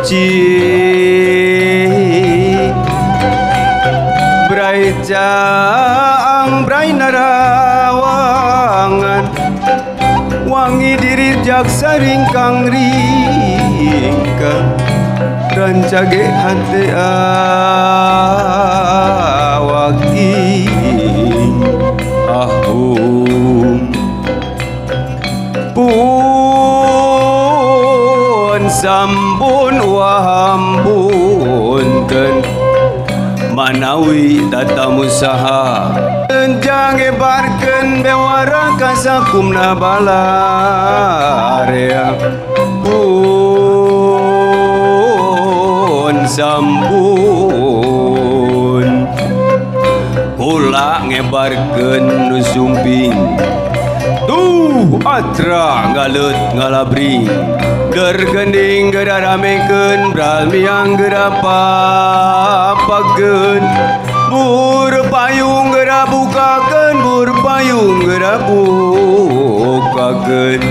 suci Brai caang brai narawangan wangi diri jaksa ringkang ringkang rancage hati awaki ahum pun sampun wahampunkeun manawi tatamusaha enjang ebarkeun bewara kasakumna balarea pun sampun kula ngebarkeun nu sumping tuh atra ngalut ngalabring gergending geraramekeun bralmiang gerapapakeun bur payung gerabukakeun bur payung gerabukakeun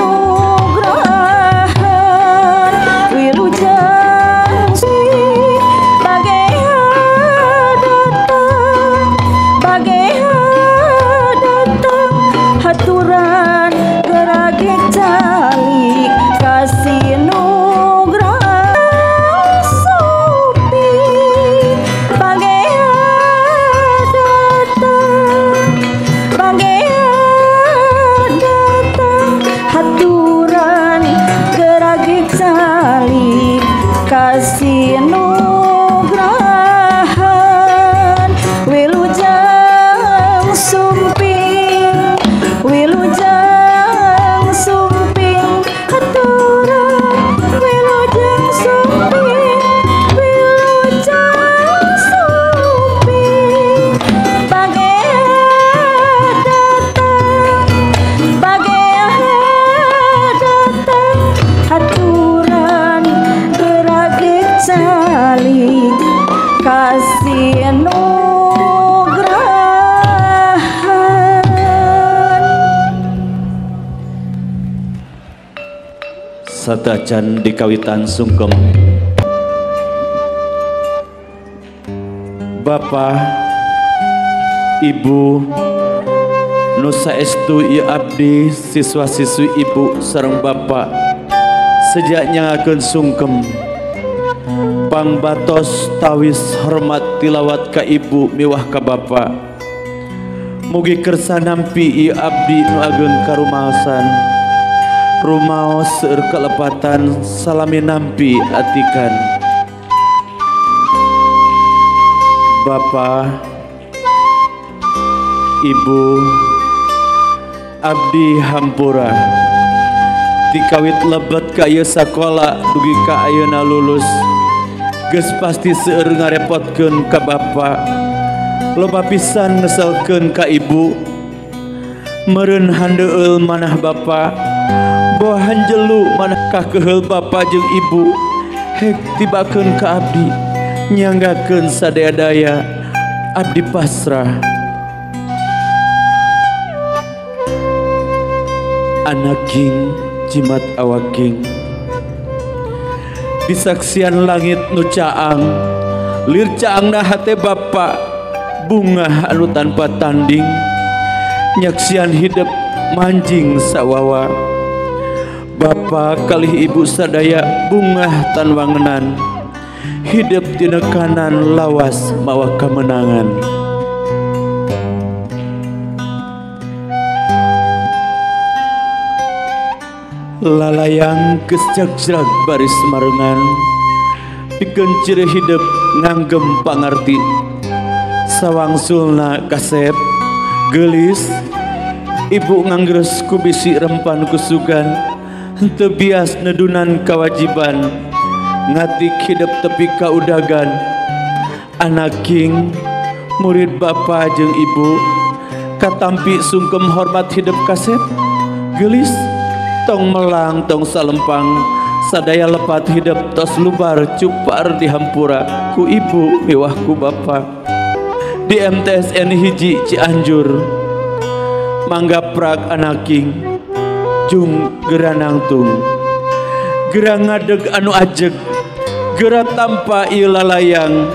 nugrahan wilujeng haturan gerage calik kasih nugrah supi bagaian datang haturan gerage calik kasih nugrahan wilujeng sumping wilujeng sumping haturan wilujeng sumping bagaian datang haturan gerage calik kasih sadajan dikawitan sungkem Bapak Ibu nu saestu ieu abdi siswa-siswi Ibu sareng Bapak sejak nyangakeun sungkem pangbatos tawis hormat tilawat ka Ibu miwah ka Bapak mugi kersa nampi ieu abdi nu ageng karumaosan rumaos seueur kalepatan salami nampi atikan Bapak Ibu abdi hampura dikawit lebet ka ieu sakola dugi ka ayeuna lulus geus pasti seueur ngarepotkeun ka Bapak loba pisan ngeselkeun ka Ibu meureun handeueul manah Bapak boh hanjelu manah kakeheul Bapak jeung Ibu hek tibakeun ka abdi nyanggakeun sadaya-daya abdi pasrah anaking jimat awaking disaksian langit nu caang lir caangna hate Bapak bunga anu tanpa tanding nyaksian hidup manjing sawawa Bapak kalih Ibu sadaya bungah tan wangenan hidup tina kanan lawas mawa kemenangan lalayang geus jagjag baris marengan pikeun ciri hidup nganggem pangarti sawangsulna kasep geulis Ibu nganggeus ku bisi rempan kusugan henteu bias nedunan kewajiban ngatik hidup tepi kaudagan anaking murid Bapak jeung Ibu katampi sungkem hormat hidup kasep geulis tong melang tong salempang sadaya lepat hidup tos lubar cupar di hampura ku Ibu miwah ku Bapak di MTSN hiji Cianjur manggaprak anaking jung gera nangtung gera ngadeg anu ajeg gera tanpa ieu lalayang